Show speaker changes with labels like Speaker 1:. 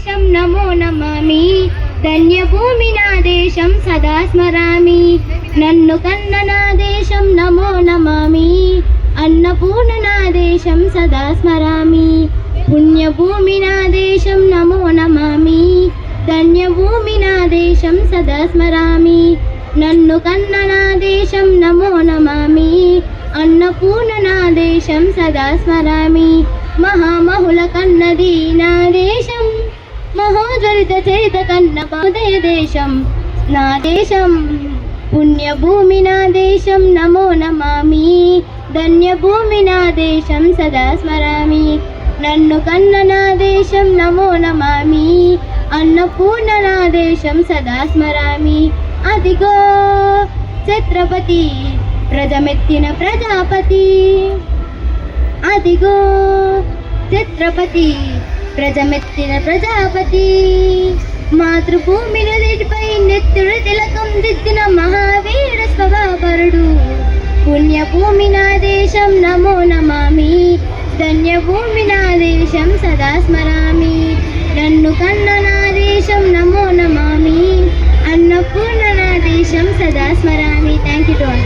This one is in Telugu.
Speaker 1: దేశం నమో నమామి ధన్యభూమి నా దేశం సదా స్మరామి నన్ను కన్న నా దేశం నమో నమామి అన్నపూర్ణ నా దేశం సదా స్మరామి పుణ్యభూమి నా దేశం నమో నమామి ధన్యభూమి నా దేశం సదా స్మరామి నన్ను కన్న నా దేశం నమో నమామి అన్నపూర్ణ నా దేశం సదా స్మరామి మహామహుల కన్నది నా దేశం మహోజ్వలిత చరిత కన్న ఉదయ దేశం నా దేశం పుణ్యభూమి నా దేశం నమో నమామి ధన్యభూమి నా దేశం సదా స్మరామి నన్ను కన్న నా దేశం నమో నమామి అన్నపూర్ణ నా దేశం సదా స్మరామి అదిగో ఛత్రపతి ప్రజమెత్తిన ప్రజాపతి అదిగో ఛత్రపతి ప్రజమెత్తిన ప్రజాపతి మాతృభూమి నదిపై నెత్తుడు తిలకం దిద్దిన మహావీర స్వభావరుడు పుణ్యభూమి నా దేశం నమో నమామి ధన్యభూమి నా దేశం సదా స్మరామి నన్ను కన్న నా దేశం నమో నమామి అన్నపూర్ణ నా దేశం సదా స్మరామి. Thank you to all.